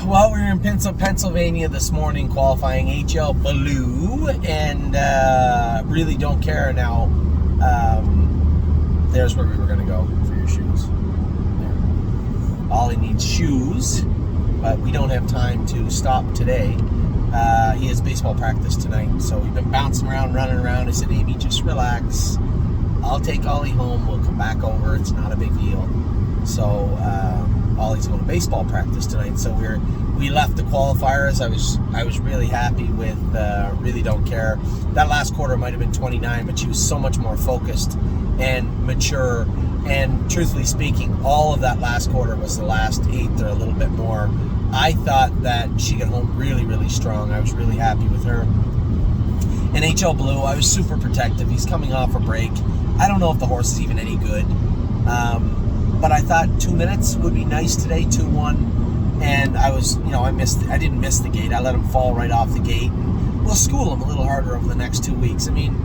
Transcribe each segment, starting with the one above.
Well, we're in Pennsylvania this morning qualifying HL Blue, and really don't care now. There's where we were going to go for your shoes. There. Ollie needs shoes, but we don't have time to stop today. He has baseball practice tonight, so we've been bouncing around, running around. I said, Amy, just relax. I'll take Ollie home. We'll come back over. It's not a big deal. So Ollie's going to baseball practice tonight. So we left the qualifiers. I was really happy with really don't care. That last quarter might have been 29, but she was so much more focused and mature. And truthfully speaking, all of that last quarter was the last eighth or a little bit more. I thought that she got home really, really strong. I was really happy with her. And HL Blue, I was super protective. He's coming off a break. I don't know if the horse is even any good. But I thought 2 minutes would be nice today, 2-1. And I was, I didn't miss the gate. I let him fall right off the gate. And we'll school him a little harder over the next 2 weeks. I mean,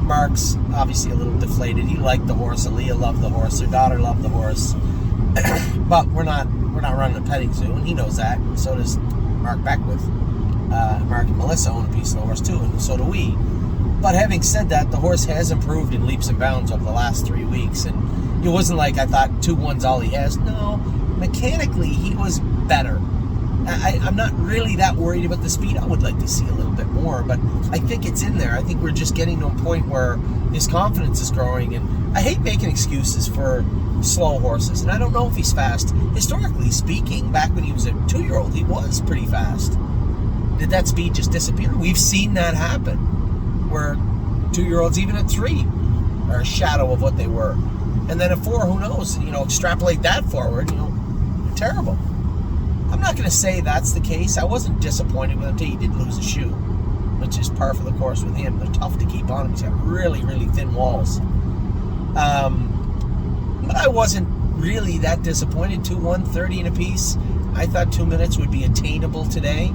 Mark's obviously a little deflated. He liked the horse. Aaliyah loved the horse. Her daughter loved the horse. But we're not running a petting zoo, and he knows that. And so does Mark Beckwith. Mark and Melissa own a piece of the horse too, and so do we. But having said that, the horse has improved in leaps and bounds over the last 3 weeks, and it wasn't like I thought 2-1's all he has. No, mechanically he was better. I'm not really that worried about the speed. I would like to see a little bit more, but I think it's in there. I think we're just getting to a point where his confidence is growing, and I hate making excuses for slow horses, and I don't know if he's fast. Historically speaking, back when he was a 2-year-old, he was pretty fast. Did that speed just disappear? We've seen that happen, where 2-year-olds, even at 3, are a shadow of what they were. And then at 4, who knows? Extrapolate that forward, they're terrible. I'm not going to say that's the case. I wasn't disappointed with him until he did lose a shoe, which is par for the course with him. They're tough to keep on him. He's got really, really thin walls. But I wasn't really that disappointed. 2-1, 30 in a piece. I thought 2 minutes would be attainable today,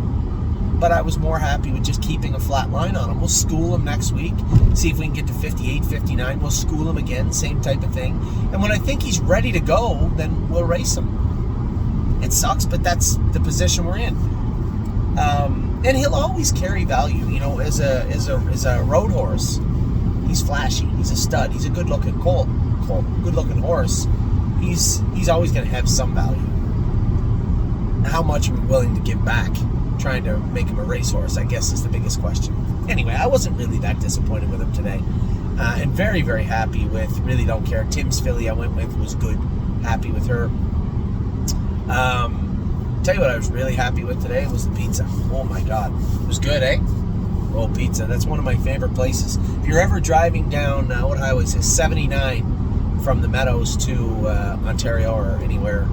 but I was more happy with just keeping a flat line on him. We'll school him next week, see if we can get to 58, 59. We'll school him again, same type of thing. And when I think he's ready to go, then we'll race him. It sucks, but that's the position we're in. And he'll always carry value, as a road horse. He's flashy. He's a stud. He's a good-looking good-looking horse. He's always going to have some value. How much are we willing to give back trying to make him a racehorse, I guess, is the biggest question. Anyway, I wasn't really that disappointed with him today. And very, very happy with Really Don't Care. Tim's filly I went with was good. Happy with her. Tell you what I was really happy with today was the pizza. Oh my God. It was good, eh? Oh, pizza. That's one of my favorite places. If you're ever driving down, what highway is this? 79 from the Meadows to Ontario or anywhere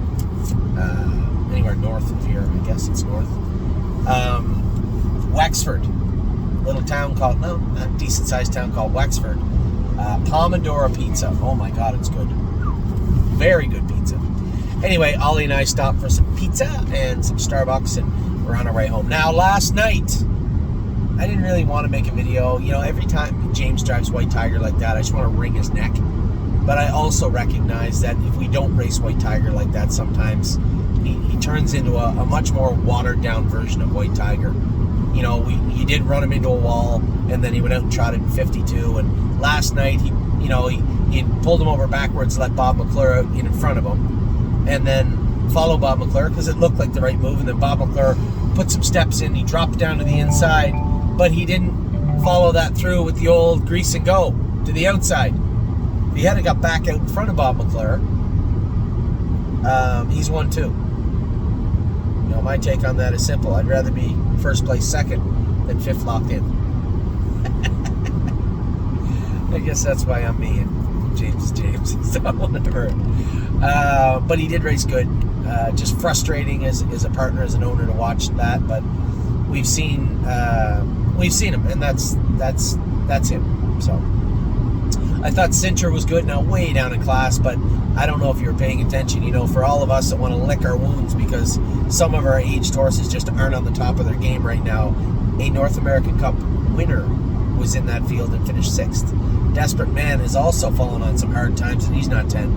north of here. I guess it's north. Wexford. Little town called, a decent sized town called Wexford. Pomodoro Pizza. Oh my God, it's good. Very good pizza. Anyway, Ollie and I stopped for some pizza and some Starbucks, and we're on our way home. Now, last night, I didn't really want to make a video. Every time James drives White Tiger like that, I just want to wring his neck. But I also recognize that if we don't race White Tiger like that, sometimes he turns into a much more watered-down version of White Tiger. He did run him into a wall, and then he went out and trotted in 52. And last night, he pulled him over backwards, let Bob McClure out in front of him, and then follow Bob McClure because it looked like the right move. And then Bob McClure put some steps in. He dropped down to the inside, but he didn't follow that through with the old grease and go to the outside. If he had got back out in front of Bob McClure, he's won too. My take on that is simple. I'd rather be first place second than fifth locked in. I guess that's why I'm me and James is James. So whatever. But he did race good. Just frustrating as a partner, as an owner, to watch that. But we've seen him, and that's him. So I thought Cincher was good. Now way down in class, but I don't know if you were paying attention. For all of us that want to lick our wounds because some of our aged horses just aren't on the top of their game right now, a North American Cup winner was in that field and finished 6th. Desperate Man has also fallen on some hard times, and he's not 10.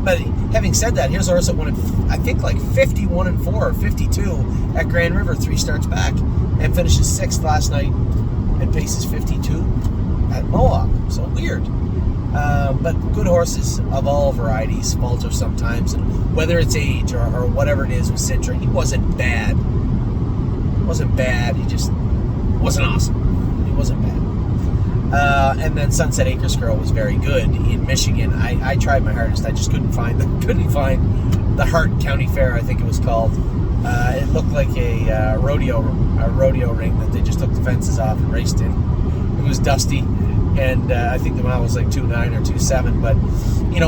But having said that, here's a horse that won, I think, like 51-4 or 52 at Grand River, 3 starts back, and finishes 6th last night and paces 52 at Mohawk. So weird. But good horses of all varieties falter sometimes, and whether it's age or whatever it is with Citra, he wasn't bad. He just wasn't awesome. He wasn't bad. And then Sunset Acres Girl was very good in Michigan. I tried my hardest. I just couldn't find the Hart County Fair, I think it was called. It looked like a rodeo ring that they just took the fences off and raced in. It was dusty, and I think the mile was like 2.9 or 2.7. But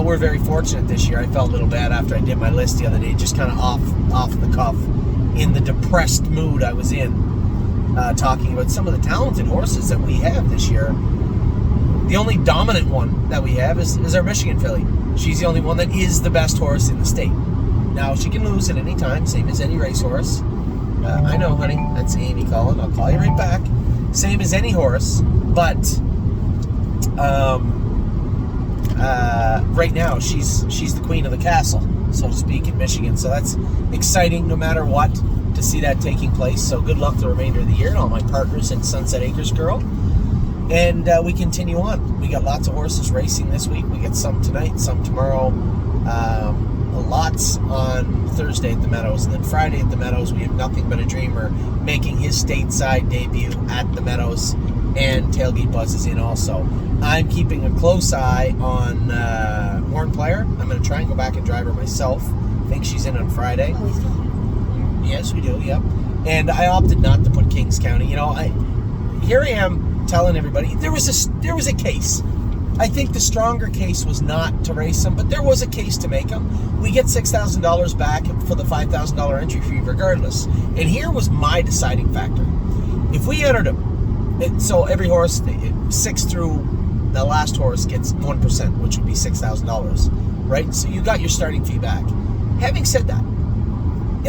we're very fortunate this year. I felt a little bad after I did my list the other day, just kind of off the cuff, in the depressed mood I was in. Talking about some of the talented horses that we have this year. The only dominant one that we have is our Michigan filly. She's the only one that is the best horse in the state. Now, she can lose at any time, same as any racehorse. I know, honey, that's Amy calling. I'll call you right back. Same as any horse, but right now she's the queen of the castle, so to speak, in Michigan. So that's exciting no matter what, to see that taking place. So good luck the remainder of the year and all my partners in Sunset Acres Girl. And we continue on. We got lots of horses racing this week. We get some tonight, some tomorrow. Lots on Thursday at the Meadows. And then Friday at the Meadows, we have Nothing But a Dreamer making his stateside debut at the Meadows. And Tailgate Buzz is in also. I'm keeping a close eye on Horn Player. I'm going to try and go back and drive her myself. I think she's in on Friday. Oh, we still have. Yes, we do, yep. And I opted not to put Kings County. Here I am telling everybody, there was a case. I think the stronger case was not to race him, but there was a case to make him. We get $6,000 back for the $5,000 entry fee regardless. And here was my deciding factor. If we entered him, so every horse, 6 through the last horse gets 1%, which would be $6,000, right? So you got your starting fee back. Having said that,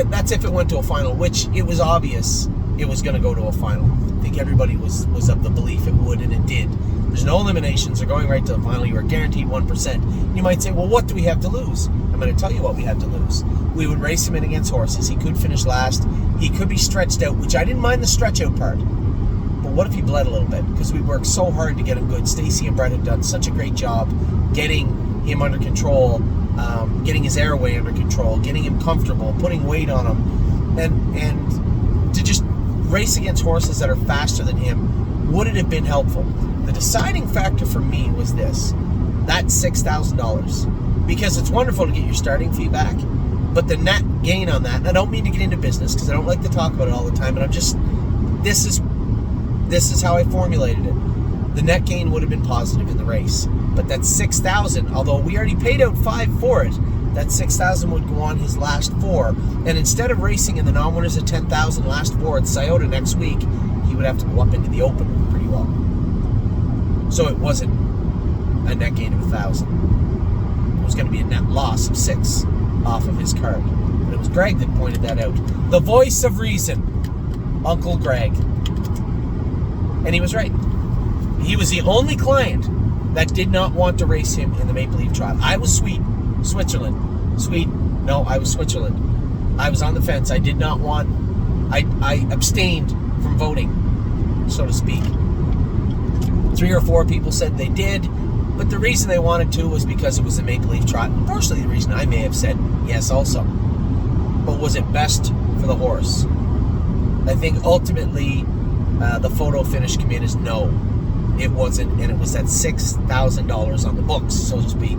that's if it went to a final, which it was obvious it was going to go to a final. I think everybody was of the belief it would, and it did. There's no eliminations. They're going right to the final. You are guaranteed 1%. You might say, well, what do we have to lose? I'm going to tell you what we have to lose. We would race him in against horses. He could finish last. He could be stretched out, which I didn't mind the stretch out part. But what if he bled a little bit? Because we worked so hard to get him good. Stacy and Brett had done such a great job getting him under control, getting his airway under control, getting him comfortable, putting weight on him, and to just race against horses that are faster than him. Would it have been helpful? The deciding factor for me was this: that $6,000, because it's wonderful to get your starting fee back, but the net gain on that, and I don't mean to get into business because I don't like to talk about it all the time, but this is how I formulated it. The net gain would have been positive in the race, but that $6,000, although we already paid out $5,000 for it, that $6,000 would go on his last 4, and instead of racing in the non-winners at $10,000 last 4 at Scioto next week, he would have to go up into the open pretty well. So it wasn't a net gain of $1,000. It was going to be a net loss of $6,000 off of his card. And it was Greg that pointed that out. The voice of reason, Uncle Greg. And he was right. He was the only client that did not want to race him in the Maple Leaf Trot. I was Switzerland. I was Switzerland. I was on the fence. I did not want, I abstained from voting, so to speak. 3 or 4 people said they did, but the reason they wanted to was because it was the Maple Leaf Trot. And partially the reason I may have said yes also. But was it best for the horse? I think ultimately the photo finish came in as no. It wasn't, and it was that $6,000 on the books, so to speak,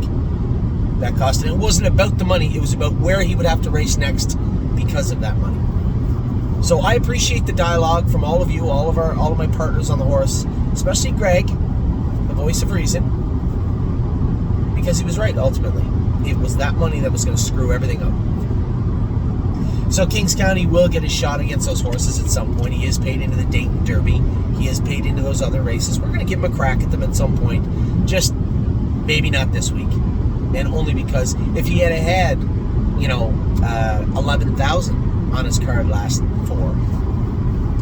that cost. And it wasn't about the money, it was about where he would have to race next because of that money. So I appreciate the dialogue from all of you, all of my partners on the horse, especially Greg, the voice of reason, because he was right ultimately. It was that money that was going to screw everything up. So Kings County will get a shot against those horses at some point. He is paid into the Dayton Derby. He is paid into those other races. We're going to give him a crack at them at some point. Just maybe not this week. And only because if he had had, 11,000 on his card last 4,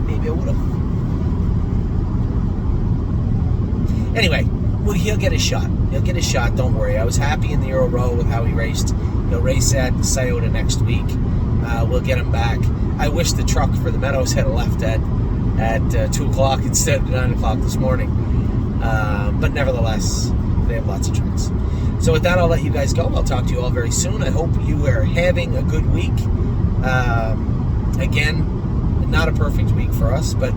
maybe I would have. Anyway, he'll get a shot. He'll get a shot, don't worry. I was happy in the Euro Row with how he raced. He'll race at Scioto next week. We'll get him back. I wish the truck for the Meadows had left at 2 o'clock instead of 9 o'clock this morning. But nevertheless, they have lots of trucks. So with that, I'll let you guys go. I'll talk to you all very soon. I hope you are having a good week. Again, not a perfect week for us, but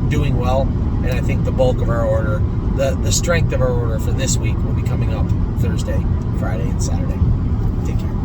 doing well. And I think the bulk of our order, the strength of our order for this week will be coming up Thursday, Friday, and Saturday. Take care.